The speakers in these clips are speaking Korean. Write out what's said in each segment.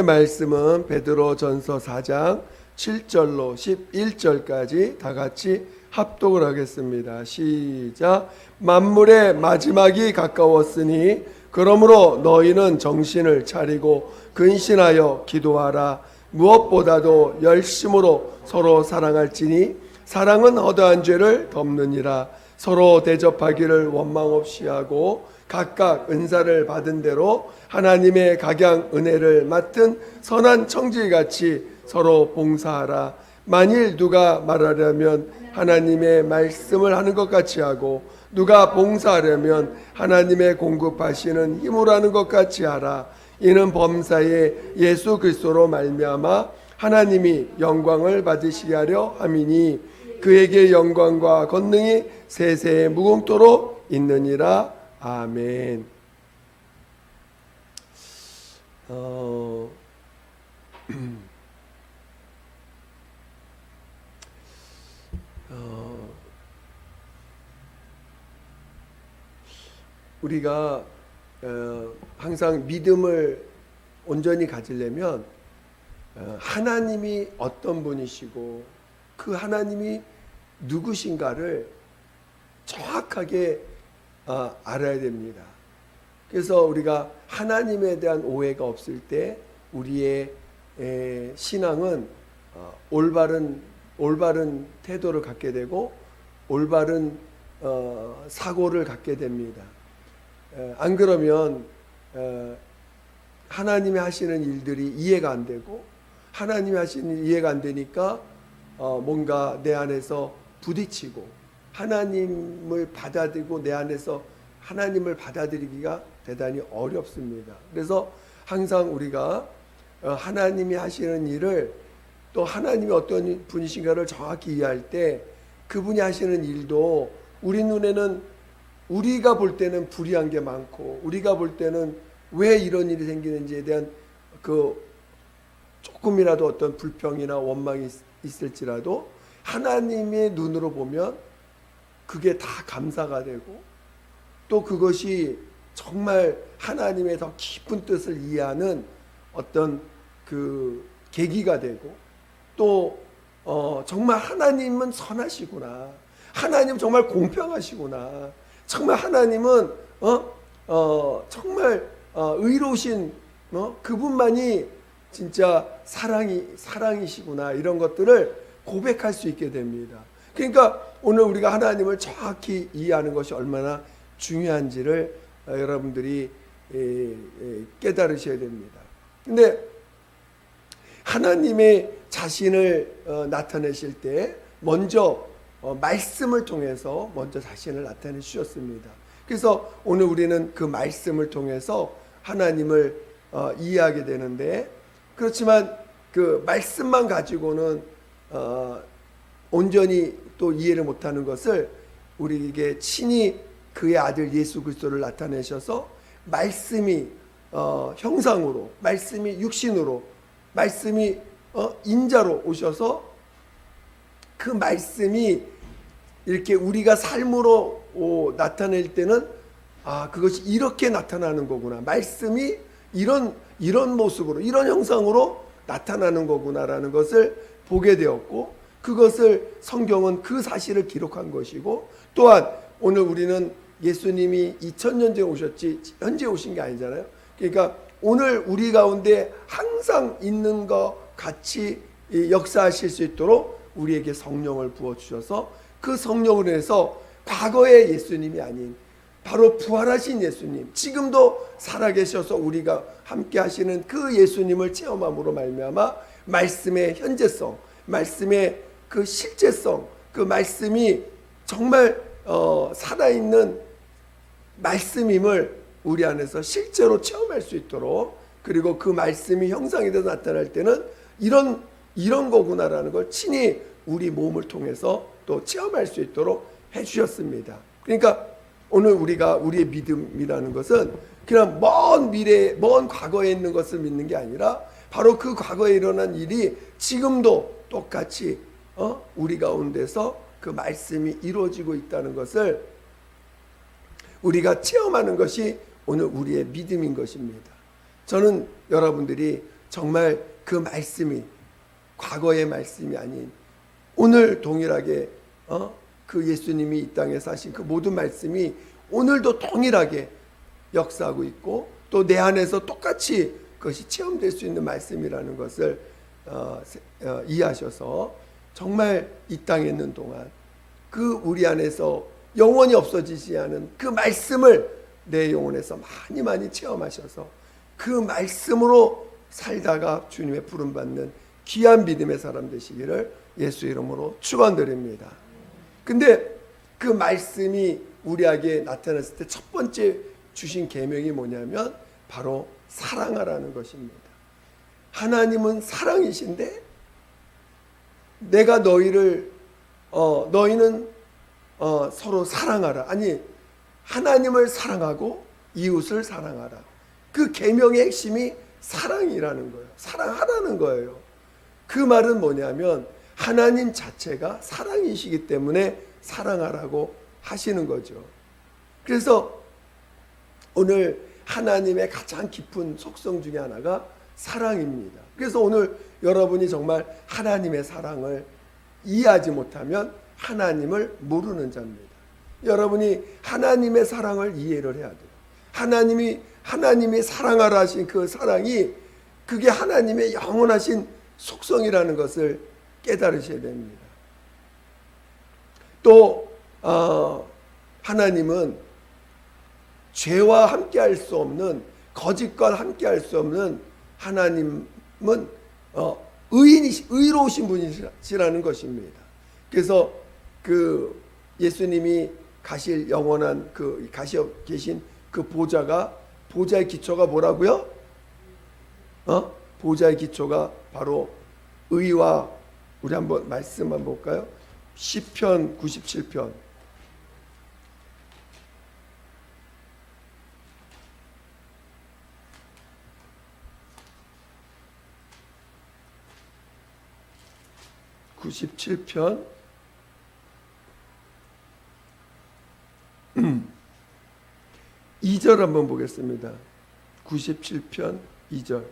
말씀은 베드로전서 4장 7절로 11절까지 다 같이 합독을 하겠습니다. 시작. 만물의 마지막이 가까웠으니 그러므로 너희는 정신을 차리고 근신하여 기도하라. 무엇보다도 열심으로 서로 사랑할지니 사랑은 허다한 죄를 덮느니라. 서로 대접하기를 원망 없이 하고 각각 은사를 받은 대로 하나님의 각양 은혜를 맡은 선한 청지같이 서로 봉사하라. 만일 누가 말하려면 하나님의 말씀을 하는 것 같이 하고 누가 봉사하려면 하나님의 공급하시는 힘으로 하는 것 같이 하라. 이는 범사에 예수 그리스도로 말미암아 하나님이 영광을 받으시게 하려 함이니 그에게 영광과 권능이 세세에 무궁토록 있느니라. 아멘. 우리가 항상 믿음을 온전히 가지려면 하나님이 어떤 분이시고 그 하나님이 누구신가를 정확하게 알아야 됩니다. 그래서 우리가 하나님에 대한 오해가 없을 때 우리의 신앙은 올바른 태도를 갖게 되고 올바른 사고를 갖게 됩니다. 안 그러면 하나님이 하시는 일들이 이해가 안 되고 하나님이 하시는 일이 이해가 안 되니까 뭔가 내 안에서 부딪히고 하나님을 받아들이고 내 안에서 하나님을 받아들이기가 대단히 어렵습니다. 그래서 항상 우리가 하나님이 하시는 일을 또 하나님이 어떤 분이신가를 정확히 이해할 때 그분이 하시는 일도 우리 눈에는 우리가 볼 때는 불이한 게 많고 우리가 볼 때는 왜 이런 일이 생기는지에 대한 그 조금이라도 어떤 불평이나 원망이 있을지라도 하나님의 눈으로 보면 그게 다 감사가 되고 또 그것이 정말 하나님의 더 깊은 뜻을 이해하는 어떤 그 계기가 되고 또 정말 하나님은 선하시구나. 하나님 정말 공평하시구나. 정말 하나님은 정말 의로우신 그분만이 진짜 사랑이시구나. 이런 것들을 고백할 수 있게 됩니다. 그러니까 오늘 우리가 하나님을 정확히 이해하는 것이 얼마나 중요한지를 여러분들이 깨달으셔야 됩니다. 근데 하나님의 자신을 나타내실 때 먼저 말씀을 통해서 먼저 자신을 나타내 주셨습니다. 그래서 오늘 우리는 그 말씀을 통해서 하나님을 이해하게 되는데 그렇지만 그 말씀만 가지고는 온전히 또 이해를 못하는 것을 우리에게 친히 그의 아들 예수 그리스도를 나타내셔서 말씀이 형상으로 말씀이 육신으로 말씀이 인자로 오셔서 그 말씀이 이렇게 우리가 삶으로 나타낼 때는 그것이 이렇게 나타나는 거구나. 말씀이 이런 모습으로 이런 형상으로 나타나는 거구나라는 것을 보게 되었고 그것을 성경은 그 사실을 기록한 것이고 또한 오늘 우리는 예수님이 2000년 전에 오셨지 현재 오신 게 아니잖아요. 그러니까 오늘 우리 가운데 항상 있는 것 같이 역사하실 수 있도록 우리에게 성령을 부어주셔서 그 성령으로 해서 과거의 예수님이 아닌 바로 부활하신 예수님 지금도 살아계셔서 우리가 함께 하시는 그 예수님을 체험함으로 말미암아 말씀의 현재성 말씀의 그 실제성 그 말씀이 정말 살아있는 말씀임을 우리 안에서 실제로 체험할 수 있도록 그리고 그 말씀이 형상이 돼서 나타날 때는 이런 거구나라는 걸 친히 우리 몸을 통해서 또 체험할 수 있도록 해주셨습니다. 그러니까 오늘 우리의 믿음이라는 것은 그냥 먼 미래, 먼 과거에 있는 것을 믿는 게 아니라 바로 그 과거에 일어난 일이 지금도 똑같이 우리 가운데서 그 말씀이 이루어지고 있다는 것을 우리가 체험하는 것이 오늘 우리의 믿음인 것입니다. 저는 여러분들이 정말 그 말씀이 과거의 말씀이 아닌 오늘 동일하게 그 예수님이 이 땅에 사신 그 모든 말씀이 오늘도 동일하게 역사하고 있고 또 내 안에서 똑같이 그것이 체험될 수 있는 말씀이라는 것을 이해하셔서 정말 이 땅에 있는 동안 그 우리 안에서 영원히 없어지지 않은 그 말씀을 내 영혼에서 많이 체험하셔서 그 말씀으로 살다가 주님의 부름받는 귀한 믿음의 사람 되시기를 예수 이름으로 축원드립니다. 근데 그 말씀이 우리에게 나타났을 때 첫 번째 주신 계명이 뭐냐면 바로 사랑하라는 것입니다. 하나님은 사랑이신데 내가 너희는 서로 사랑하라. 아니 하나님을 사랑하고 이웃을 사랑하라. 그 계명의 핵심이 사랑이라는 거예요. 사랑하라는 거예요. 그 말은 뭐냐면 하나님 자체가 사랑이시기 때문에 사랑하라고 하시는 거죠. 그래서 오늘 하나님의 가장 깊은 속성 중에 하나가 사랑입니다. 그래서 오늘 여러분이 정말 하나님의 사랑을 이해하지 못하면 하나님을 모르는 자입니다. 여러분이 하나님의 사랑을 이해를 해야 돼요. 하나님이 사랑하라 하신 그 사랑이 그게 하나님의 영원하신 속성이라는 것을 깨달으셔야 됩니다. 또 하나님은 죄와 함께할 수 없는 거짓과 함께할 수 없는 하나님은 의로우신 분이시라는 것입니다. 그래서 그 예수님이 가실 영원한 그 가시어 계신 그 보좌의 기초가 뭐라고요? 보좌의 기초가 바로 의와 우리 한번 말씀 한번 볼까요? 시편 97편 97편 2절 한번 보겠습니다. 97편 2절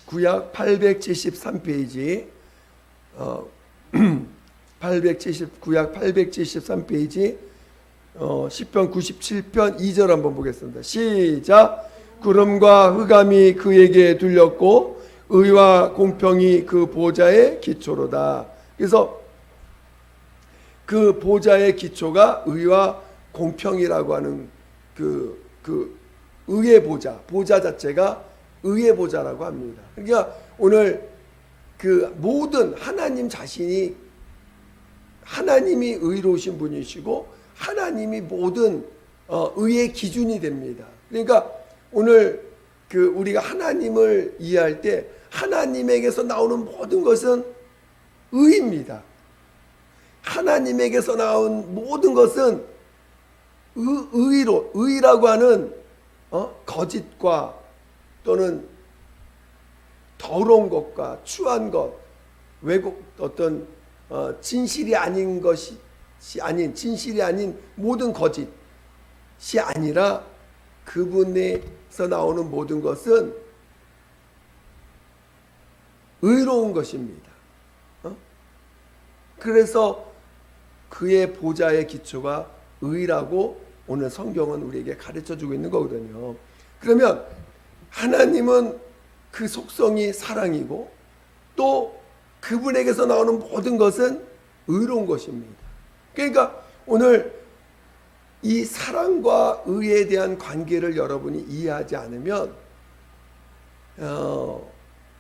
구약 873페이지 구약 873페이지 시편 97편 2절 한번 보겠습니다. 시작. 구름과 흑암이 그에게 둘렸고 의와 공평이 그 보좌의 기초로다. 그래서 그 보좌의 기초가 의와 공평이라고 하는 그 의의 보좌 자체가 의의 보좌라고 합니다. 그러니까 오늘 그 모든 하나님 자신이 하나님이 의로우신 분이시고 하나님이 모든 의의 기준이 됩니다. 그러니까 오늘 그 우리가 하나님을 이해할 때 하나님에게서 나오는 모든 것은 의입니다. 하나님에게서 나온 모든 것은 의라고 하는 거짓과 또는 더러운 것과 추한 것, 왜곡 어떤 진실이 아닌 것이 아닌 진실이 아닌 모든 거짓이 아니라 그분에서 나오는 모든 것은 의로운 것입니다. 그래서 그의 보좌의 기초가 의라고 오늘 성경은 우리에게 가르쳐주고 있는 거거든요. 그러면 하나님은 그 속성이 사랑이고 또 그분에게서 나오는 모든 것은 의로운 것입니다. 그러니까 오늘 이 사랑과 의에 대한 관계를 여러분이 이해하지 않으면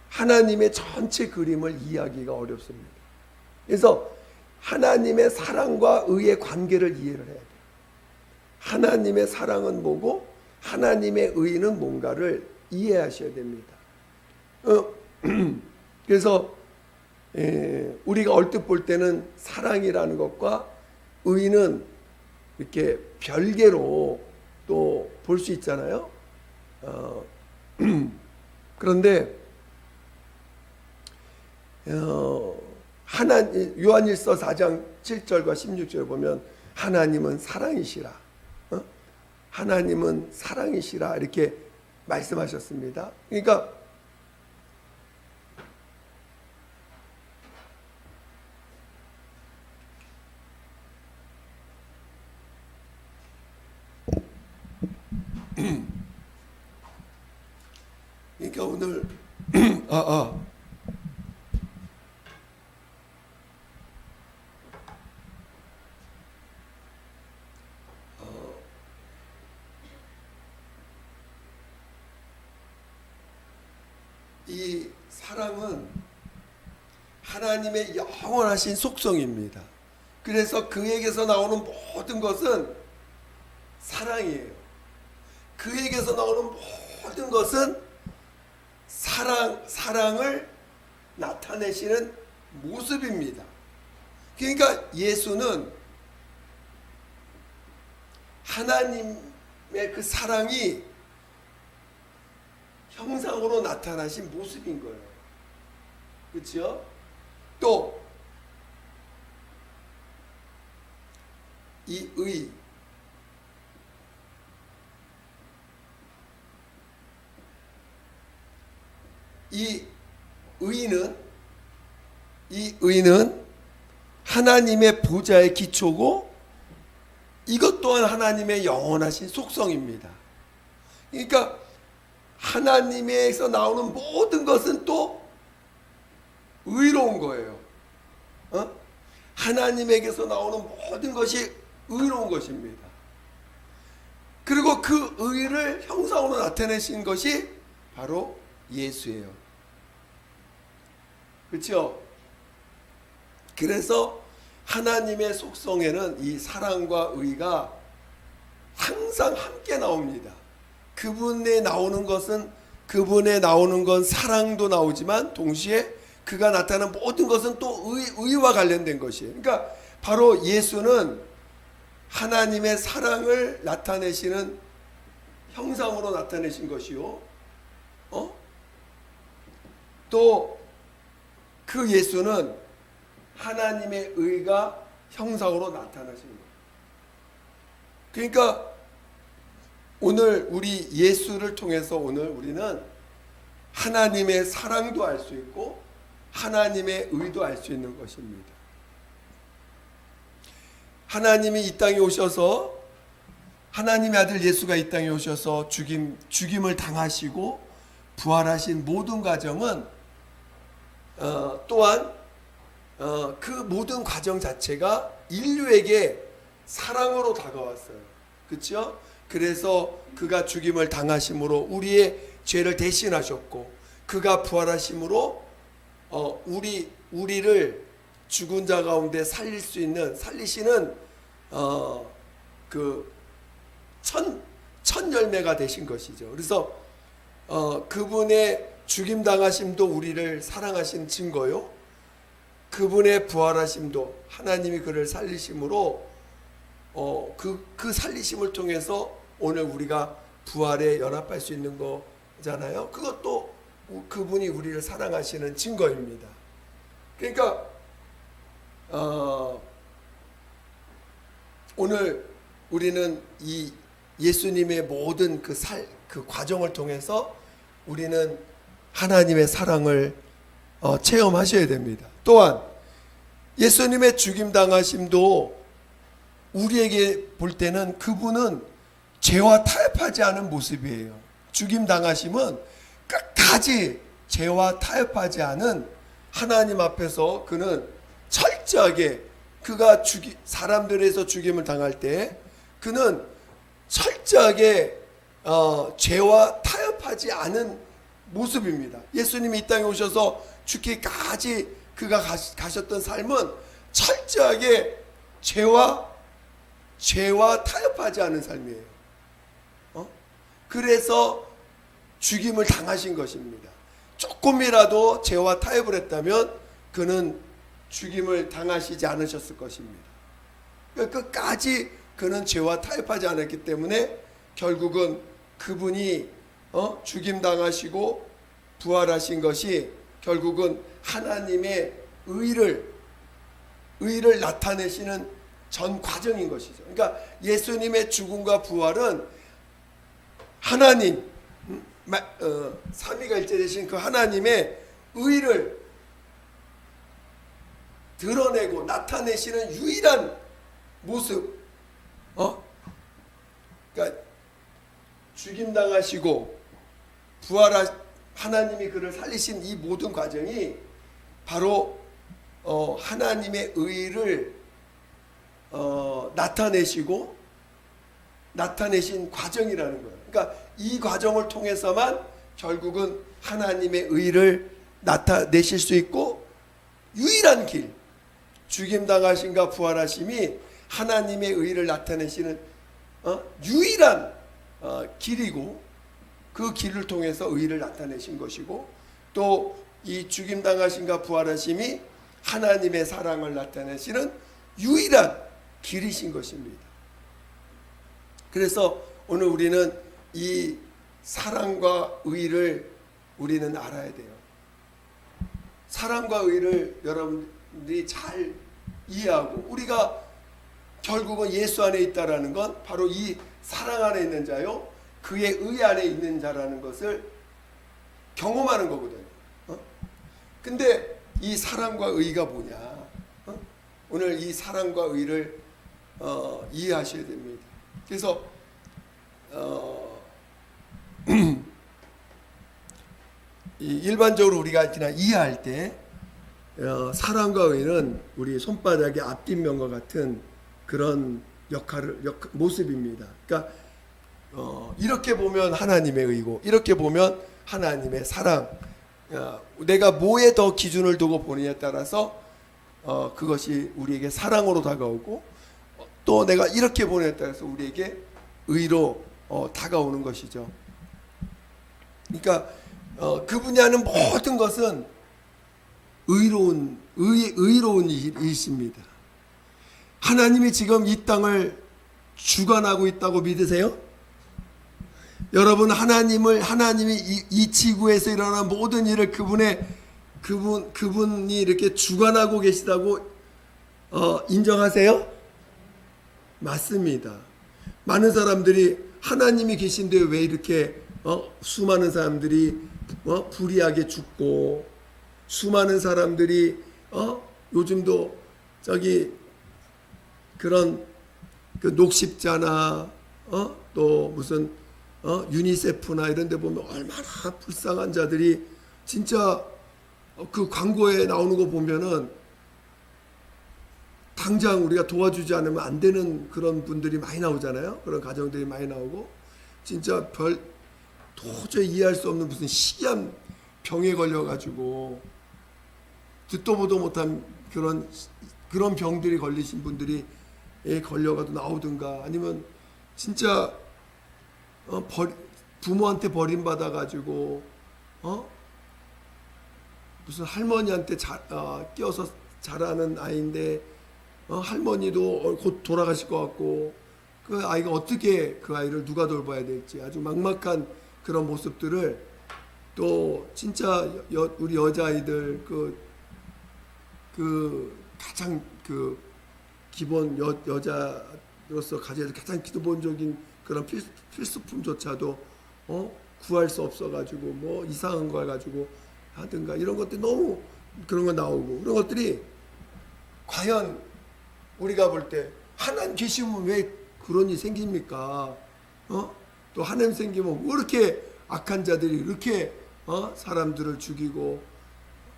하나님의 전체 그림을 이해하기가 어렵습니다. 그래서 하나님의 사랑과 의의 관계를 이해를 해야 돼요. 하나님의 사랑은 뭐고 하나님의 의는 뭔가를 이해하셔야 됩니다. 그래서 우리가 얼뜻 볼 때는 사랑이라는 것과 의는 이렇게 별개로 또 볼 수 있잖아요. 그런데 요한일서 4장 7절과 16절을 보면 하나님은 사랑이시라. 하나님은 사랑이시라 이렇게 말씀하셨습니다. 그러니까 오늘 이 사랑은 하나님의 영원하신 속성입니다. 그래서 그에게서 나오는 모든 것은 사랑이에요. 그에게서 나오는 모든 것은 사랑을 나타내시는 모습입니다. 그러니까 예수는 하나님의 그 사랑이 형상으로 나타나신 모습인 거예요. 그렇죠? 또 이 의는 하나님의 보좌의 기초고 이것 또한 하나님의 영원하신 속성입니다. 그러니까 하나님에서 나오는 모든 것은 또 의로운 거예요. 하나님에게서 나오는 모든 것이 의로운 것입니다. 그리고 그 의를 형상으로 나타내신 것이 바로 예수예요. 그렇죠? 그래서 하나님의 속성에는 이 사랑과 의가 항상 함께 나옵니다. 그분에 나오는 건 사랑도 나오지만 동시에 그가 나타나는 모든 것은 또 의와 관련된 것이에요. 그러니까 바로 예수는 하나님의 사랑을 나타내시는 형상으로 나타내신 것이요. 또 그 예수는 하나님의 의가 형상으로 나타나신 거예요. 그러니까 오늘 우리 예수를 통해서 오늘 우리는 하나님의 사랑도 알 수 있고 하나님의 의도 알 수 있는 것입니다. 하나님이 이 땅에 오셔서 하나님의 아들 예수가 이 땅에 오셔서 죽임을 당하시고 부활하신 모든 과정은 또한 그 모든 과정 자체가 인류에게 사랑으로 다가왔어요. 그렇죠? 그래서 그가 죽임을 당하심으로 우리의 죄를 대신하셨고 그가 부활하심으로 우리를 죽은 자 가운데 살리시는 그 첫 열매가 되신 것이죠. 그래서 그분의 죽임 당하심도 우리를 사랑하신 증거요. 그분의 부활하심도 하나님이 그를 살리심으로 그 살리심을 통해서 오늘 우리가 부활에 연합할 수 있는 거잖아요. 그것도 그분이 우리를 사랑하시는 증거입니다. 그러니까 오늘 우리는 이 예수님의 모든 그 과정을 통해서 우리는 하나님의 사랑을 체험하셔야 됩니다. 또한 예수님의 죽임 당하심도 우리에게 볼 때는 그분은 죄와 타협하지 않은 모습이에요. 죽임 당하심은 끝까지 죄와 타협하지 않은 하나님 앞에서 그는 철저하게 그가 사람들에서 죽임을 당할 때 그는 철저하게 죄와 타협하지 않은 모습입니다. 예수님이 이 땅에 오셔서 죽기까지 그가 가셨던 삶은 철저하게 죄와 타협하지 않은 삶이에요. 그래서 죽임을 당하신 것입니다. 조금이라도 죄와 타협을 했다면 그는 죽임을 당하시지 않으셨을 것입니다. 끝까지 그는 죄와 타협하지 않았기 때문에 결국은 그분이 죽임 당하시고 부활하신 것이 결국은 하나님의 의를 나타내시는 전 과정인 것이죠. 그러니까 예수님의 죽음과 부활은 하나님의 삼위일체 되신 그 하나님의 의를 드러내고 나타내시는 유일한 모습, 그러니까 죽임당하시고 하나님이 그를 살리신 이 모든 과정이 바로 하나님의 의를 나타내신 과정이라는 거예요. 그러니까 이 과정을 통해서만 결국은 하나님의 의를 나타내실 수 있고, 유일한 길, 죽임당하심과 부활하심이 하나님의 의를 나타내시는 유일한 길이고, 그 길을 통해서 의를 나타내신 것이고, 또 이 죽임당하심과 부활하심이 하나님의 사랑을 나타내시는 유일한 길이신 것입니다. 그래서 오늘 우리는 이 사랑과 의를 우리는 알아야 돼요. 사랑과 의를 여러분들이 잘 이해하고, 우리가 결국은 예수 안에 있다라는 건 바로 이 사랑 안에 있는 자요, 그의 의 안에 있는 자라는 것을 경험하는 거거든요. 근데 이 사랑과 의가 뭐냐? 오늘 이 사랑과 의를 이해하셔야 됩니다. 그래서 일반적으로 우리가 그냥 이해할 때 사랑과 의는 우리 손바닥의 앞뒷면과 같은 그런 모습입니다. 그러니까 이렇게 보면 하나님의 의고, 이렇게 보면 하나님의 사랑. 내가 뭐에 더 기준을 두고 보느냐에 따라서 그것이 우리에게 사랑으로 다가오고, 또 내가 이렇게 보느냐에 따라서 우리에게 의로 다가오는 것이죠. 그러니까 그 분야는 모든 것은 의로운 일이십니다. 하나님이 지금 이 땅을 주관하고 있다고 믿으세요? 여러분, 하나님이 이 지구에서 일어나는 모든 일을 그분이 이렇게 주관하고 계시다고 인정하세요? 맞습니다. 많은 사람들이 하나님이 계신데 왜 이렇게 수많은 사람들이 불의하게 죽고, 수많은 사람들이 요즘도 그런 그 녹십자나 또 무슨 유니세프나 이런 데 보면 얼마나 불쌍한 자들이 진짜 그 광고에 나오는 거 보면은 당장 우리가 도와주지 않으면 안 되는 그런 분들이 많이 나오잖아요. 그런 가정들이 많이 나오고, 진짜 도저히 이해할 수 없는 무슨 희귀한 병에 걸려가지고 듣도 보도 못한 그런 병들이 걸리신 분들이 걸려가도 나오든가, 아니면 진짜 부모한테 버림받아가지고 무슨 할머니한테 끼어서 자라는 아이인데 할머니도 곧 돌아가실 것 같고, 그 아이가 어떻게 그 아이를 누가 돌봐야 될지 아주 막막한 그런 모습들을, 또 진짜 우리 여자아이들 가장 기본 여자로서 가져야 될 가장 기본적인 그런 필수품조차도 구할 수 없어가지고 뭐 이상한 걸 가지고 하든가, 이런 것들이 너무 그런 거 나오고, 그런 것들이 과연 우리가 볼 때 하나님 계시면 왜 그런 일이 생깁니까? 또 하나님 생기면 왜 이렇게 악한 자들이 이렇게 사람들을 죽이고,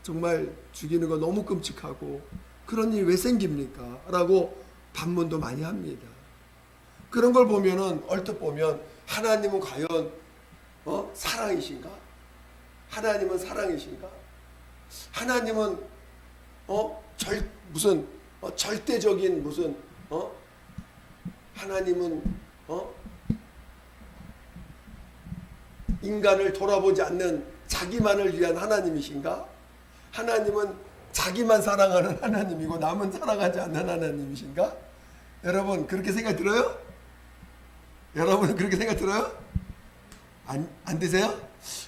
정말 죽이는 거 너무 끔찍하고, 그런 일이 왜 생깁니까? 라고 반문도 많이 합니다. 그런 걸 보면은 얼핏 보면 하나님은 과연 사랑이신가? 하나님은 사랑이신가? 하나님은 무슨 절대적인 무슨 하나님은 인간을 돌아보지 않는 자기만을 위한 하나님이신가? 하나님은 자기만 사랑하는 하나님이고 남은 사랑하지 않는 하나님이신가? 여러분, 그렇게 생각 들어요? 여러분은 그렇게 생각 들어요? 안 드세요?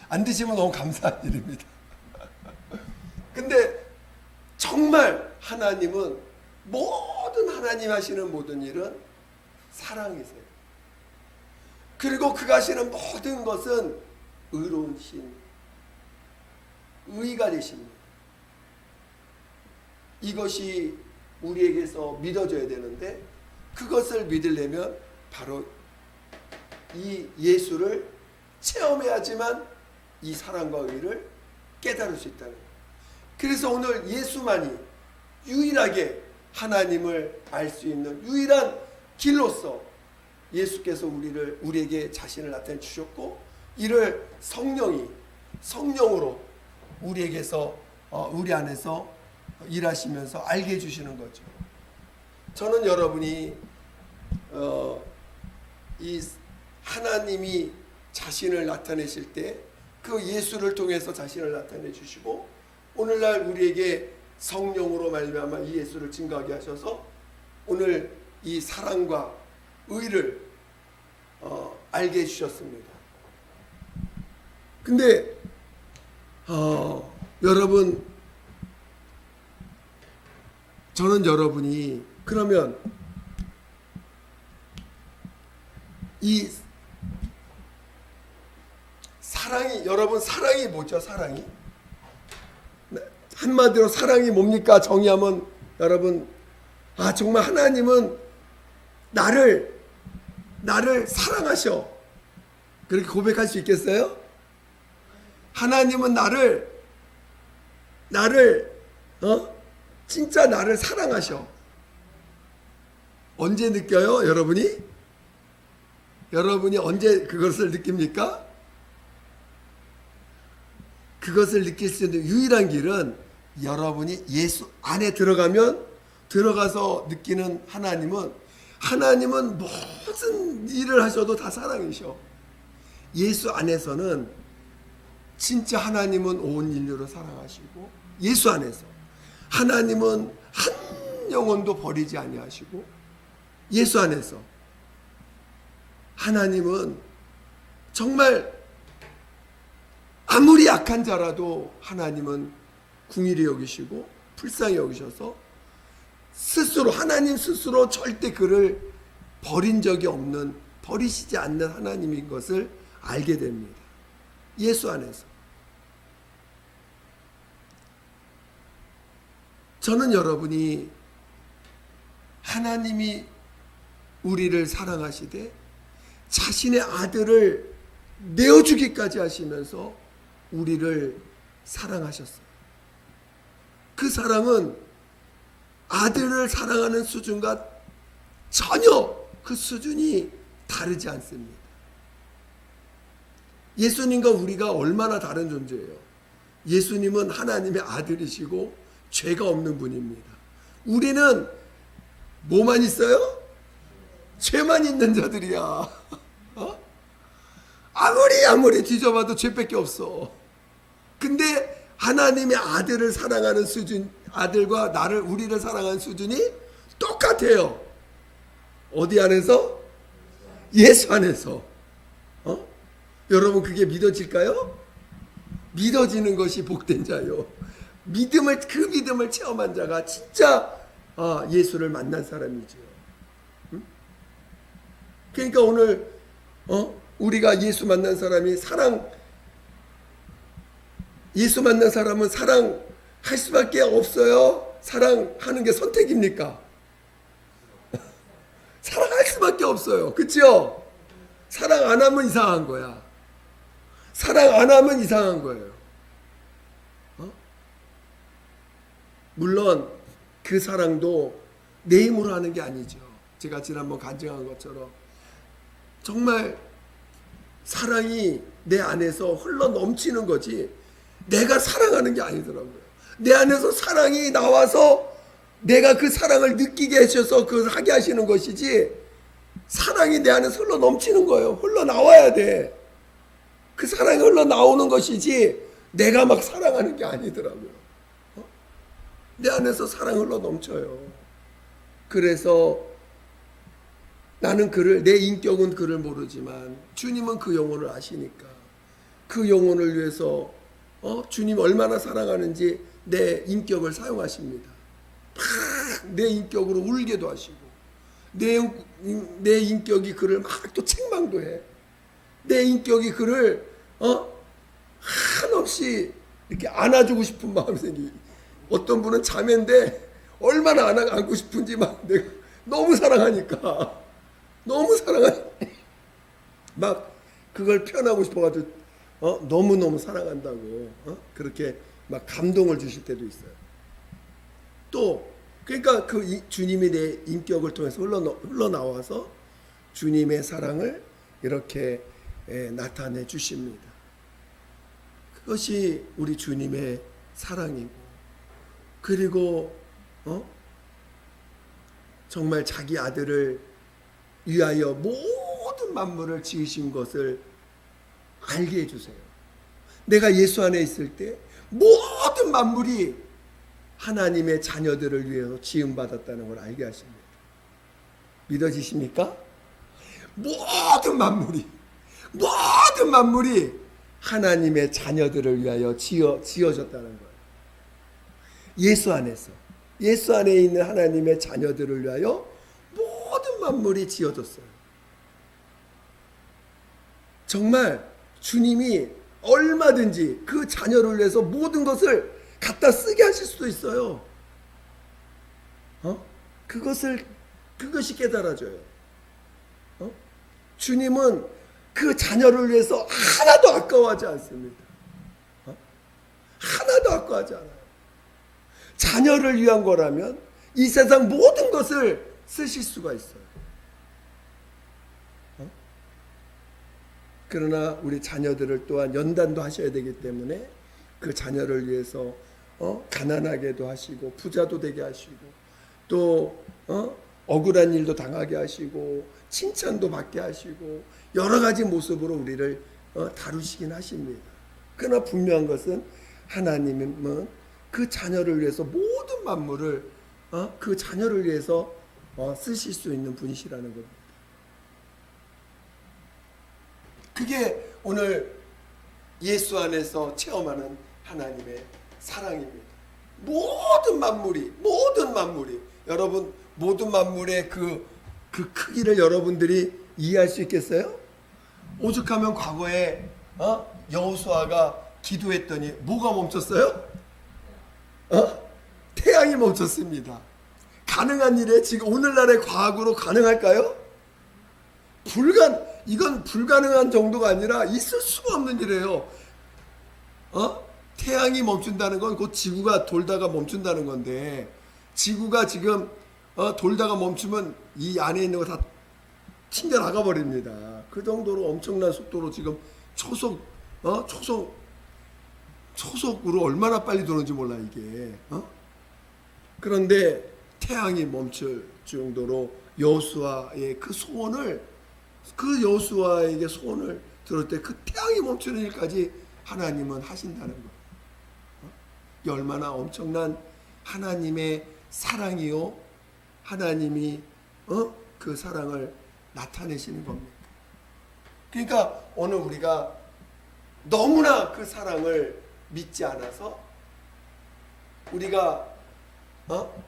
안 드시면 너무 감사한 일입니다. 근데 정말 하나님은 하나님 하시는 모든 일은 사랑이세요. 그리고 그가 하시는 모든 것은 의로운 신, 의가 되십니다. 이것이 우리에게서 믿어져야 되는데 그것을 믿으려면 바로 이 예수를 체험해야지만 이 사랑과 의를 깨달을 수 있다는 거예요. 그래서 오늘 예수만이 유일하게 하나님을 알 수 있는 유일한 길로서 예수께서 우리에게 자신을 나타내 주셨고, 이를 성령으로 우리에게서 우리 안에서 일하시면서 알게 해주시는 거죠. 저는 여러분이 이 하나님이 자신을 나타내실 때 그 예수를 통해서 자신을 나타내 주시고, 오늘날 우리에게 성령으로 말미암아 이 예수를 증거하게 하셔서 오늘 이 사랑과 의를 알게 해주셨습니다. 근데 여러분, 저는 여러분이 그러면 이 사랑이, 여러분 사랑이 뭐죠? 사랑이 한마디로 사랑이 뭡니까? 정의하면 여러분, 정말 하나님은 나를 사랑하셔, 그렇게 고백할 수 있겠어요? 하나님은 나를 진짜 나를 사랑하셔. 언제 느껴요? 여러분이 언제 그것을 느낍니까? 그것을 느낄 수 있는 유일한 길은 여러분이 예수 안에 들어가서 느끼는 하나님은 무슨 일을 하셔도 다 사랑이셔. 예수 안에서는 진짜 하나님은 온 인류를 사랑하시고, 예수 안에서 하나님은 한 영혼도 버리지 아니하시고, 예수 안에서 하나님은 정말 아무리 약한 자라도 하나님은 긍휼히 여기시고 불쌍히 여기셔서 하나님 스스로 절대 그를 버린 적이 없는, 버리시지 않는 하나님인 것을 알게 됩니다. 예수 안에서. 저는 여러분이 하나님이 우리를 사랑하시되 자신의 아들을 내어주기까지 하시면서 우리를 사랑하셨어요. 그 사랑은 아들을 사랑하는 수준과 전혀 그 수준이 다르지 않습니다. 예수님과 우리가 얼마나 다른 존재예요. 예수님은 하나님의 아들이시고 죄가 없는 분입니다. 우리는 뭐만 있어요? 죄만 있는 자들이야. 아무리 뒤져봐도 죄밖에 없어. 근데 하나님의 아들을 사랑하는 수준, 아들과 우리를 사랑하는 수준이 똑같아요. 어디 안에서? 예수 안에서. 여러분, 그게 믿어질까요? 믿어지는 것이 복된 자요. 그 믿음을 체험한 자가 진짜 예수를 만난 사람이죠. 그러니까 오늘 우리가 예수 만난 사람이 예수 만난 사람은 사랑할 수밖에 없어요? 사랑하는 게 선택입니까? 사랑할 수밖에 없어요. 그렇죠? 사랑 안 하면 이상한 거야. 사랑 안 하면 이상한 거예요. 물론 그 사랑도 내 힘으로 하는 게 아니죠. 제가 지난번 간증한 것처럼 정말 사랑이 내 안에서 흘러 넘치는 거지 내가 사랑하는 게 아니더라고요. 내 안에서 사랑이 나와서 내가 그 사랑을 느끼게 하셔서 그걸 하게 하시는 것이지, 사랑이 내 안에서 흘러 넘치는 거예요. 흘러 나와야 돼. 그 사랑이 흘러 나오는 것이지 내가 막 사랑하는 게 아니더라고요. 내 안에서 사랑 흘러 넘쳐요. 그래서 나는 내 인격은 그를 모르지만 주님은 그 영혼을 아시니까 그 영혼을 위해서 주님 얼마나 사랑하는지 내 인격을 사용하십니다. 막 내 인격으로 울게도 하시고, 내 인격이 그를 막 또 책망도 해. 내 인격이 그를 한없이 이렇게 안아주고 싶은 마음이 생기. 어떤 분은 자매인데 얼마나 안고 싶은지 막 내가 너무 사랑하니까 막 그걸 표현하고 싶어가지고 너무너무 사랑한다고 그렇게 막 감동을 주실 때도 있어요. 또 그러니까 주님이 내 인격을 통해서 흘러나와서 주님의 사랑을 이렇게 나타내 주십니다. 그것이 우리 주님의 사랑이고, 그리고 정말 자기 아들을 위하여 모든 만물을 지으신 것을 알게 해주세요. 내가 예수 안에 있을 때 모든 만물이 하나님의 자녀들을 위해서 지음받았다는 걸 알게 하십니다. 믿어지십니까? 모든 만물이 하나님의 자녀들을 위하여 지어졌다는 거예요. 예수 안에 있는 하나님의 자녀들을 위하여 모든 만물이 지어졌어요. 정말 주님이 얼마든지 그 자녀를 위해서 모든 것을 갖다 쓰게 하실 수도 있어요. 그것이 깨달아져요. 주님은 그 자녀를 위해서 하나도 아까워하지 않습니다. 하나도 아까워하지 않아요. 자녀를 위한 거라면 이 세상 모든 것을 쓰실 수가 있어요. 그러나 우리 자녀들을 또한 연단도 하셔야 되기 때문에 그 자녀를 위해서 가난하게도 하시고 부자도 되게 하시고 또 억울한 일도 당하게 하시고 칭찬도 받게 하시고 여러 가지 모습으로 우리를 다루시긴 하십니다. 그러나 분명한 것은 하나님은 그 자녀를 위해서 모든 만물을 그 자녀를 위해서 쓰실 수 있는 분이시라는 겁니다. 그게 오늘 예수 안에서 체험하는 하나님의 사랑입니다. 모든 만물이 여러분 모든 만물의 그 크기를 여러분들이 이해할 수 있겠어요? 오죽하면 과거에 여호수아가 기도했더니 뭐가 멈췄어요? 태양이 멈췄습니다. 가능한 일에 지금 오늘날의 과학으로 가능할까요? 이건 불가능한 정도가 아니라 있을 수가 없는 일이에요. 태양이 멈춘다는 건 곧 지구가 돌다가 멈춘다는 건데, 지구가 지금 돌다가 멈추면 이 안에 있는 거 다 튕겨 나가 버립니다. 그 정도로 엄청난 속도로 지금 초속으로 얼마나 빨리 도는지 몰라 이게. 그런데 태양이 멈출 정도로 여호수아의 그 소원을, 그 여호수아에게 소원을 들을 때 그 태양이 멈추는 일까지 하나님은 하신다는 거예요. 이 얼마나 엄청난 하나님의 사랑이요, 하나님이 그 사랑을 나타내시는 겁니까? 그러니까 오늘 우리가 너무나 그 사랑을 믿지 않아서, 우리가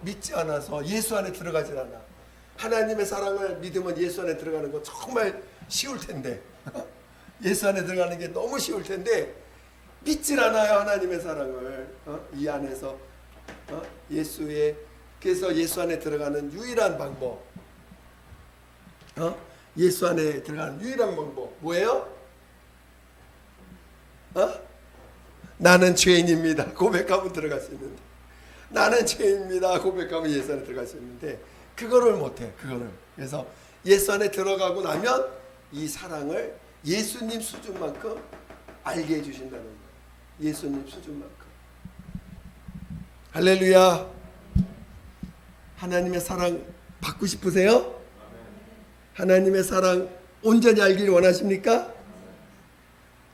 믿지 않아서 예수 안에 들어가질 않아. 하나님의 사랑을 믿으면 예수 안에 들어가는 거 정말 쉬울 텐데 예수 안에 들어가는 게 너무 쉬울 텐데 믿질 않아요. 하나님의 사랑을 이 안에서 그래서 예수 안에 들어가는 유일한 방법, 예수 안에 들어가는 유일한 방법 뭐예요? 나는 죄인입니다 고백하면 들어갈 수 있는데, 나는 죄인입니다 고백하면 예수 안에 들어갈 수 있는데 그거를 못해. 그래서 예수 안에 들어가고 나면 이 사랑을 예수님 수준만큼 알게 해주신다는 거예요. 예수님 수준만큼. 할렐루야. 하나님의 사랑 받고 싶으세요? 하나님의 사랑 온전히 알기를 원하십니까?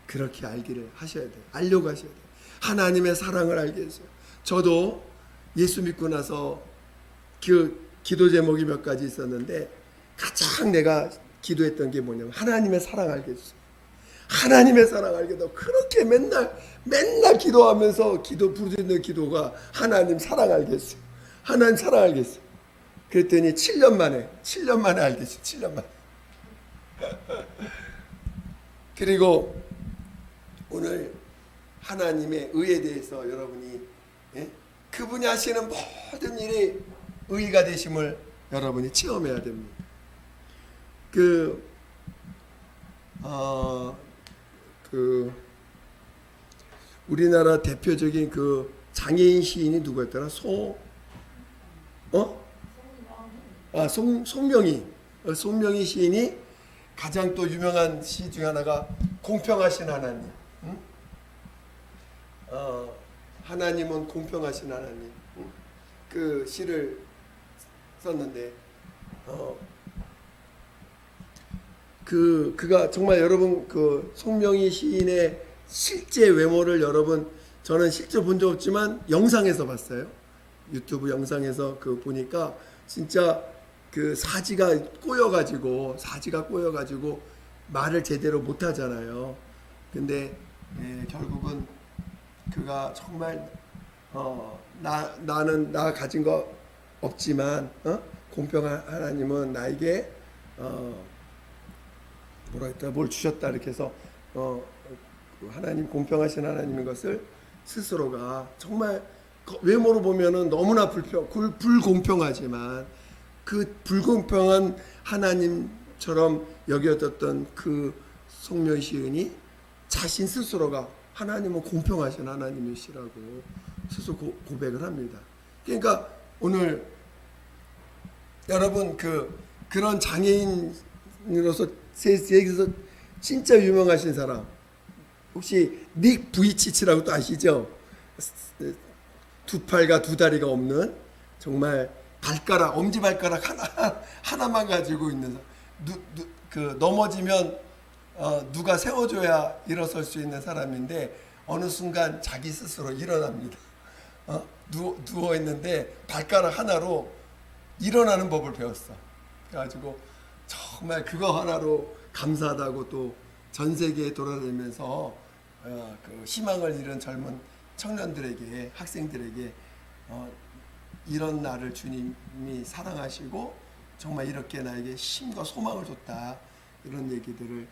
그렇게 알기를 하셔야 돼요. 알려고 하셔야 돼요. 하나님의 사랑을 알게 해주세요. 저도 예수 믿고 나서 그 기도 제목이 몇 가지 있었는데 가장 내가 기도했던 게 뭐냐면 하나님의 사랑 알게 해주세요. 하나님의 사랑 알게 해서 그렇게 맨날 기도하면서 부르짖는 기도가 하나님 사랑 알게 했어요. 하나님 사랑 알게 했어요. 그랬더니 7년 만에 알게 했어요. 7년 만에. 그리고 오늘 하나님의 의에 대해서 여러분이 그분이 하시는 모든 일이 의가 되심을 여러분이 체험해야 됩니다. 우리나라 대표적인 장애인 시인이 누구였더라? 송명희. 송명희 시인이 가장 또 유명한 시 중에 하나가 공평하신 하나님. 하나님은 공평하신 하나님. 그 시를 썼는데, 그가 정말 여러분 송명희 시인의 실제 외모를 저는 실제 본 적 없지만 영상에서 봤어요. 유튜브 영상에서 보니까 진짜 사지가 꼬여가지고 말을 제대로 못 하잖아요. 근데 결국은 그가 정말 나는 가진 거 없지만 공평한 하나님은 나에게 뭘 주셨다 이렇게 해서 하나님 공평하신 하나님인 것을 스스로가 정말 외모로 보면은 너무나 불공평하지만 그 불공평한 하나님처럼 여겨졌던 송명희 시인이 자신 스스로가 하나님은 공평하신 하나님이시라고 스스로 고백을 합니다. 그러니까 오늘 여러분 그런 장애인으로서 세계에서 진짜 유명하신 사람 혹시 닉 부이치치라고 또 아시죠? 두 팔과 두 다리가 없는 정말 엄지발가락 하나만 가지고 있는 넘어지면 누가 세워줘야 일어설 수 있는 사람인데 어느 순간 자기 스스로 일어납니다. 누워 있는데 발가락 하나로 일어나는 법을 배웠어. 그래가지고 정말 그거 하나로 감사하다고 또 전 세계에 돌아다니면서 희망을 잃은 젊은 청년들에게 학생들에게 이런 나를 주님이 사랑하시고 정말 이렇게 나에게 힘과 소망을 줬다 이런 얘기들을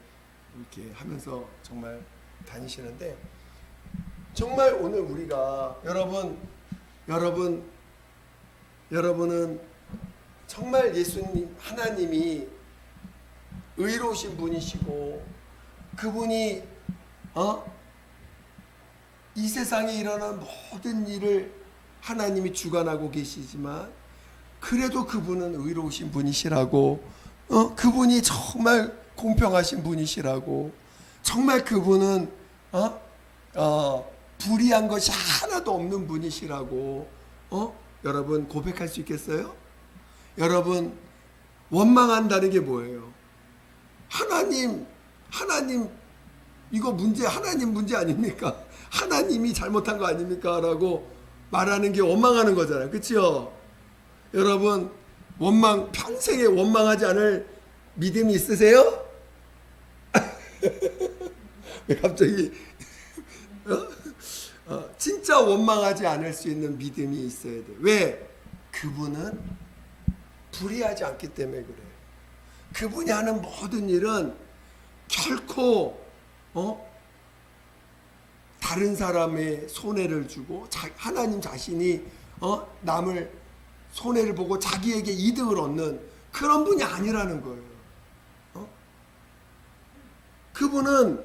이렇게 하면서 정말 다니시는데 정말 오늘 우리가 여러분은 정말 예수님 하나님이 의로우신 분이시고 그분이 이 세상에 일어난 모든 일을 하나님이 주관하고 계시지만 그래도 그분은 의로우신 분이시라고 그분이 정말 공평하신 분이시라고 정말 그분은 불의한 것이 하나도 없는 분이시라고 여러분 고백할 수 있겠어요? 여러분 원망한다는 게 뭐예요? 하나님 이거 하나님 문제 아닙니까? 하나님이 잘못한 거 아닙니까? 라고 말하는 게 원망하는 거잖아요. 그렇죠? 여러분 평생에 원망하지 않을 믿음이 있으세요? 왜 갑자기 진짜 원망하지 않을 수 있는 믿음이 있어야 돼. 왜? 그분은 불의하지 않기 때문에 그래요. 그분이 하는 모든 일은 결코 다른 사람의 손해를 주고 하나님 자신이 남을 손해를 보고 자기에게 이득을 얻는 그런 분이 아니라는 거예요. 그분은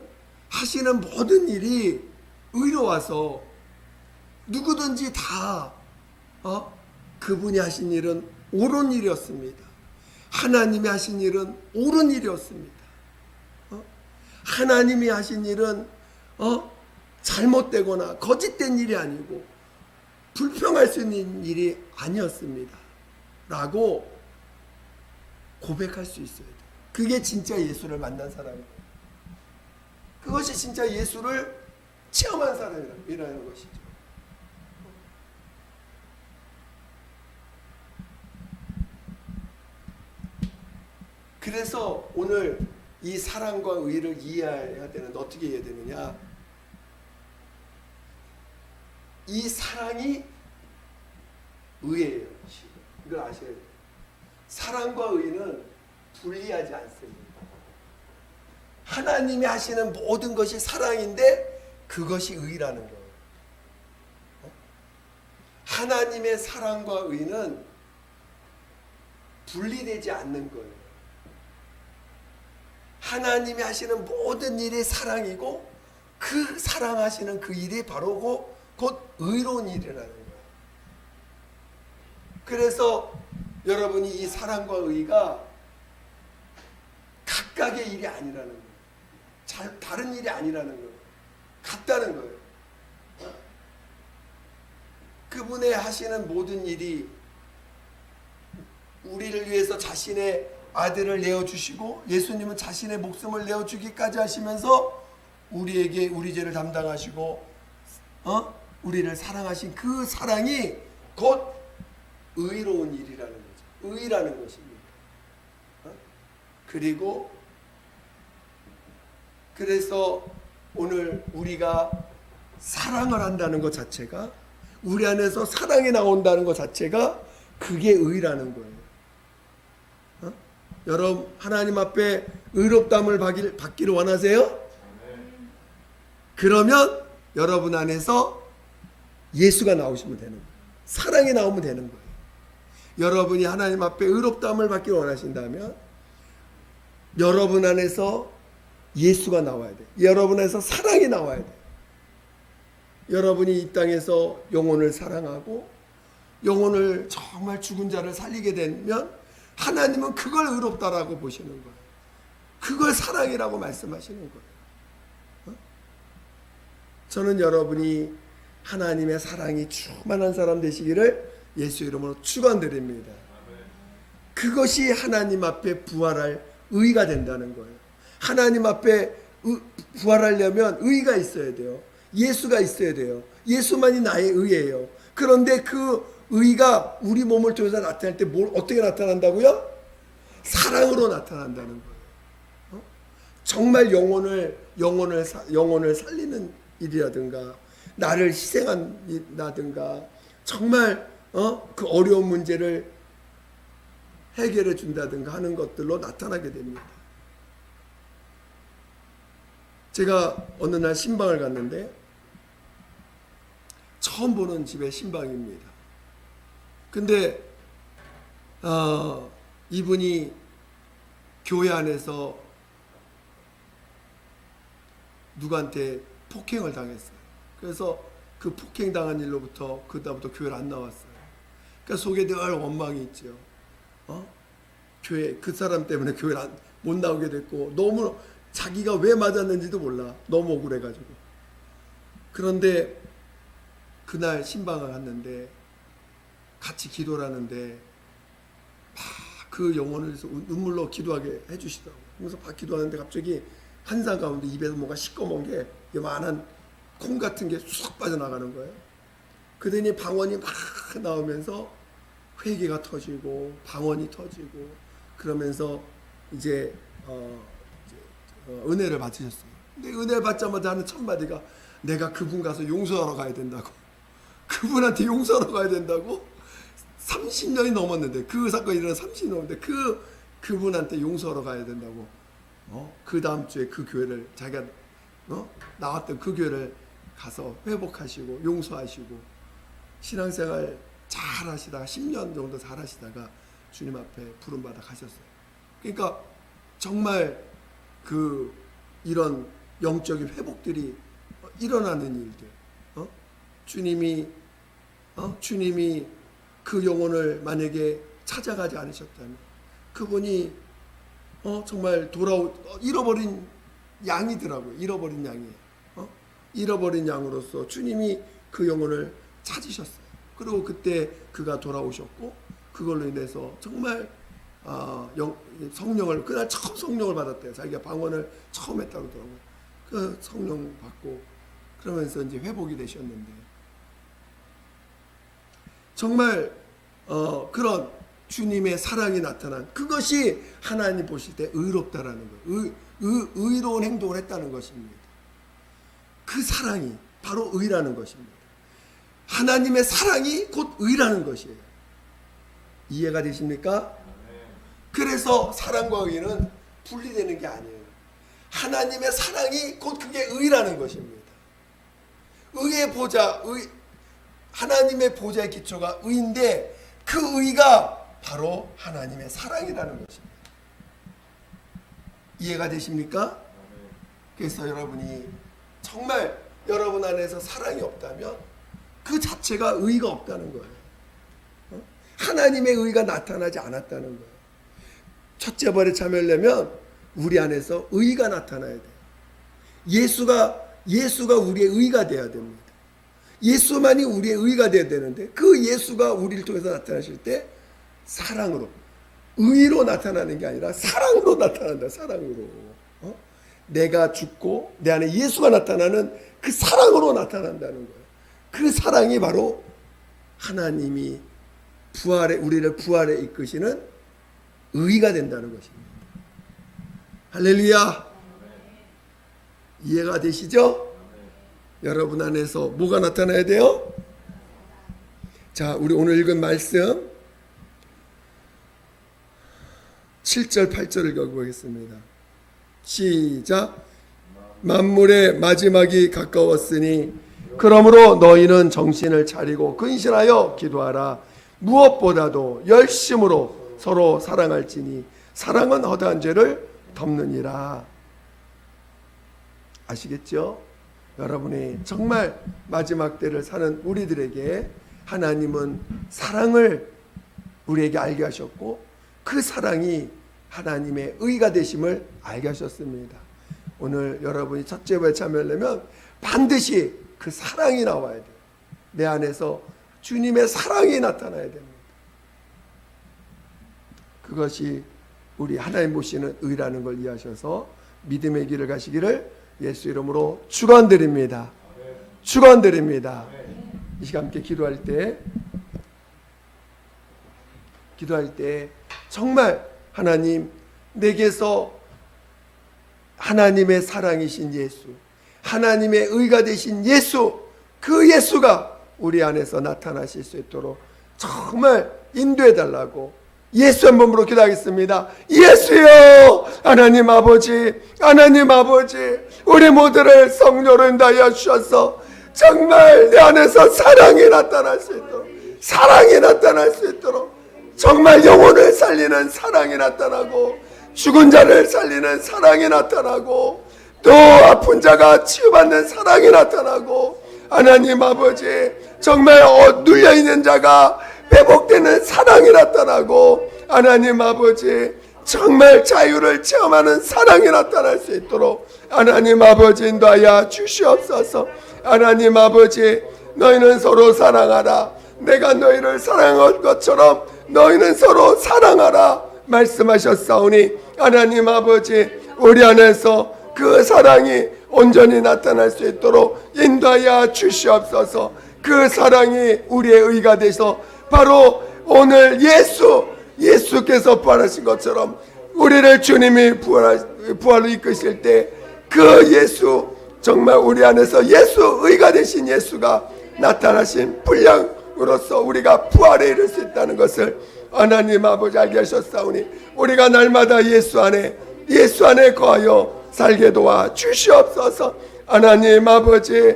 하시는 모든 일이 의로워서 누구든지 다 그분이 하신 일은 옳은 일이었습니다. 하나님이 하신 일은 옳은 일이었습니다. 하나님이 하신 일은 잘못되거나 거짓된 일이 아니고 불평할 수 있는 일이 아니었습니다. 라고 고백할 수 있어야 돼요. 그게 진짜 예수를 만난 사람이에요. 그것이 진짜 예수를 체험한 사람이라는 것이죠. 그래서 오늘 이 사랑과 의를 이해해야 되는데 어떻게 이해해야 되느냐? 이 사랑이 의예요. 이걸 아셔야 돼요. 사랑과 의는 분리하지 않습니다. 하나님이 하시는 모든 것이 사랑인데 그것이 의라는 거예요. 하나님의 사랑과 의는 분리되지 않는 거예요. 하나님이 하시는 모든 일이 사랑이고 그 사랑하시는 그 일이 바로 곧 의로운 일이라는 거예요. 그래서 여러분이 이 사랑과 의가 각각의 일이 아니라는 거예요. 다른 일이 아니라는 거예요. 같다는 거예요. 그분의 하시는 모든 일이 우리를 위해서 자신의 아들을 내어주시고 예수님은 자신의 목숨을 내어주기까지 하시면서 우리에게 우리 죄를 담당하시고 우리를 사랑하신 그 사랑이 곧 의로운 일이라는 거죠. 의라는 것입니다. 그래서 오늘 우리가 사랑을 한다는 것 자체가, 우리 안에서 사랑이 나온다는 것 자체가 그게 의라는 거예요. 여러분 하나님 앞에 의롭다함을 받기를 원하세요? 그러면 여러분 안에서 예수가 나오시면 되는 거예요. 사랑이 나오면 되는 거예요. 여러분이 하나님 앞에 의롭다함을 받기를 원하신다면 여러분 안에서 예수가 나와야 돼요. 여러분 안에서 사랑이 나와야 돼요. 여러분이 이 땅에서 영혼을 사랑하고 영혼을 정말 죽은 자를 살리게 되면 하나님은 그걸 의롭다라고 보시는 거예요. 그걸 사랑이라고 말씀하시는 거예요. 저는 여러분이 하나님의 사랑이 충만한 사람 되시기를 예수 이름으로 축원드립니다. 그것이 하나님 앞에 부활할 의가 된다는 거예요. 하나님 앞에 부활하려면 의가 있어야 돼요. 예수가 있어야 돼요. 예수만이 나의 의예요. 그런데 그 의가 우리 몸을 통해서 나타날 때 어떻게 나타난다고요? 사랑으로 나타난다는 거예요. 정말 영혼을 살리는 일이라든가 나를 희생한다든가 정말 그 어려운 문제를 해결해 준다든가 하는 것들로 나타나게 됩니다. 제가 어느 날 신방을 갔는데 처음 보는 집의 신방입니다. 근데 이분이 교회 안에서 누구한테 폭행을 당했어요. 그래서 그 폭행당한 일로부터 그다음부터 교회를 안 나왔어요. 그러니까 속에 늘 원망이 있죠. 교회 그 사람 때문에 교회를 못 나오게 됐고 너무 자기가 왜 맞았는지도 몰라. 너무 억울해가지고. 그런데 그날 신방을 갔는데 같이 기도를 하는데 그 영혼을 눈물로 기도하게 해주시더라고요. 그래서 기도하는데 갑자기 한상 가운데 입에서 뭔가 시꺼먼 게 요만한 콩 같은 게 쑥 빠져나가는 거예요. 그러더니 방언이 막 나오면서 회개가 터지고 방언이 터지고 그러면서 이제 은혜를 받으셨어요. 근데 은혜를 받자마자 하는 첫 마디가 내가 그분 가서 용서하러 가야 된다고. 그분한테 용서하러 가야 된다고. 30년이 넘었는데 그 사건이 일어나 30년이 넘었는데 그분한테 용서하러 가야 된다고. 그 다음 주에 그 교회를 자기가 나왔던 그 교회를 가서 회복하시고 용서하시고 신앙생활 잘 하시다가 10년 정도 잘 하시다가 주님 앞에 부름받아 가셨어요. 그러니까 정말 이런 영적인 회복들이 일어나는 일들. 주님이 그 영혼을 만약에 찾아가지 않으셨다면 그분이 정말 잃어버린 양이더라고요. 잃어버린 양이에요. 잃어버린 양으로서 주님이 그 영혼을 찾으셨어요. 그리고 그때 그가 돌아오셨고 그걸로 인해서 정말 성령을 그날 처음 성령을 받았대요. 자기가 방언을 처음 했다고 그러더라고요. 그 성령 받고 그러면서 이제 회복이 되셨는데 정말 그런 주님의 사랑이 나타난 그것이 하나님 보실 때 의롭다라는 거예요. 의로운 행동을 했다는 것입니다. 그 사랑이 바로 의라는 것입니다. 하나님의 사랑이 곧 의라는 것이에요. 이해가 되십니까? 그래서 사랑과 의는 분리되는 게 아니에요. 하나님의 사랑이 곧 그게 의라는 것입니다. 의의 보좌, 하나님의 보좌의 기초가 의인데 그 의가 바로 하나님의 사랑이라는 것입니다. 이해가 되십니까? 그래서 여러분이 정말 여러분 안에서 사랑이 없다면 그 자체가 의가 없다는 거예요. 하나님의 의가 나타나지 않았다는 거예요. 첫째 벌에 참여하려면 우리 안에서 의가 나타나야 돼요. 예수가 우리의 의가 되어야 됩니다. 예수만이 우리의 의가 되어야 되는데 그 예수가 우리를 통해서 나타나실 때 사랑으로, 의로 나타나는 게 아니라 사랑으로 나타난다. 사랑으로. 내가 죽고 내 안에 예수가 나타나는 그 사랑으로 나타난다는 거예요. 그 사랑이 바로 하나님이 우리를 부활에 이끄시는 의가 된다는 것입니다. 할렐루야. 이해가 되시죠? 여러분 안에서 뭐가 나타나야 돼요? 자, 우리 오늘 읽은 말씀 7절 8절을 읽어보겠습니다. 시작. 만물의 마지막이 가까웠으니 그러므로 너희는 정신을 차리고 근신하여 기도하라. 무엇보다도 열심으로 서로 사랑할지니 사랑은 허다한 죄를 덮느니라. 아시겠죠? 여러분이 정말 마지막 때를 사는 우리들에게 하나님은 사랑을 우리에게 알게 하셨고 그 사랑이 하나님의 의가 되심을 알게 하셨습니다. 오늘 여러분이 첫째 벌에 참여하려면 반드시 그 사랑이 나와야 돼요. 내 안에서 주님의 사랑이 나타나야 됩니다. 그것이 우리 하나님 보시는 의라는 걸 이해하셔서 믿음의 길을 가시기를 예수 이름으로 축원드립니다. 축원드립니다. 이 시간 함께 기도할 때 정말 하나님, 내게서 하나님의 사랑이신 예수, 하나님의 의가 되신 예수, 그 예수가 우리 안에서 나타나실 수 있도록 정말 인도해 달라고 예수 한 번으로 기도하겠습니다. 예수여, 하나님 아버지, 우리 모두를 성령으로 인도하여 주셔서 정말 내 안에서 사랑이 나타날 수 있도록 정말 영혼을 살리는 사랑이 나타나고 죽은 자를 살리는 사랑이 나타나고 또 아픈 자가 치유받는 사랑이 나타나고 하나님 아버지 정말 눌려있는 자가 회복되는 사랑이 나타나고 하나님 아버지 정말 자유를 체험하는 사랑이 나타날 수 있도록 하나님 아버지 인도하여 주시옵소서. 하나님 아버지 너희는 서로 사랑하라. 내가 너희를 사랑한 것처럼 너희는 서로 사랑하라 말씀하셨사오니 하나님 아버지 우리 안에서 그 사랑이 온전히 나타날 수 있도록 인도하여 주시옵소서. 그 사랑이 우리의 의가 되서 바로 오늘 예수께서 부활하신 것처럼 우리를 주님이 부활로 이끄실 때 그 예수 정말 우리 안에서 의가 되신 예수가 나타나신 분량으로서 우리가 부활에 이를 수 있다는 것을 하나님 아버지 알게 하셨사오니 우리가 날마다 예수 안에 거하여 살게 도와 주시옵소서. 하나님 아버지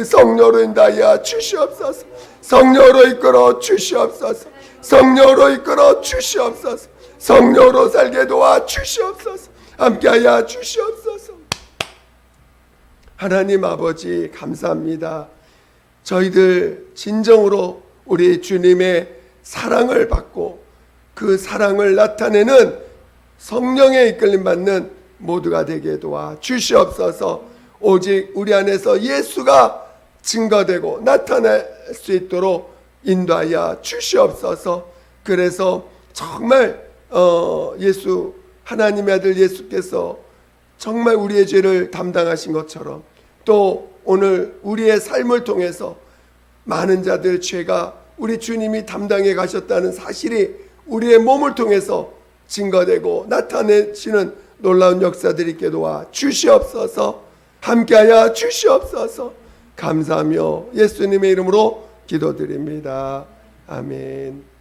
성령으로 인도하여 주시옵소서. 성령으로 이끌어 주시옵소서. 성령으로 살게 도와 주시옵소서. 함께하여 주시옵소서. 하나님 아버지 감사합니다. 저희들 진정으로 우리 주님의 사랑을 받고 그 사랑을 나타내는 성령의 이끌림 받는 모두가 되게 도와 주시옵소서. 오직 우리 안에서 예수가 증거되고 나타날 수 있도록 인도하여 주시옵소서. 그래서 정말 하나님의 아들 예수께서 정말 우리의 죄를 담당하신 것처럼 또 오늘 우리의 삶을 통해서 많은 자들 죄가 우리 주님이 담당해 가셨다는 사실이 우리의 몸을 통해서 증거되고 나타내시는 놀라운 역사들이 있게 도와 주시옵소서. 함께하여 주시옵소서. 감사하며 예수님의 이름으로 기도드립니다. 아멘.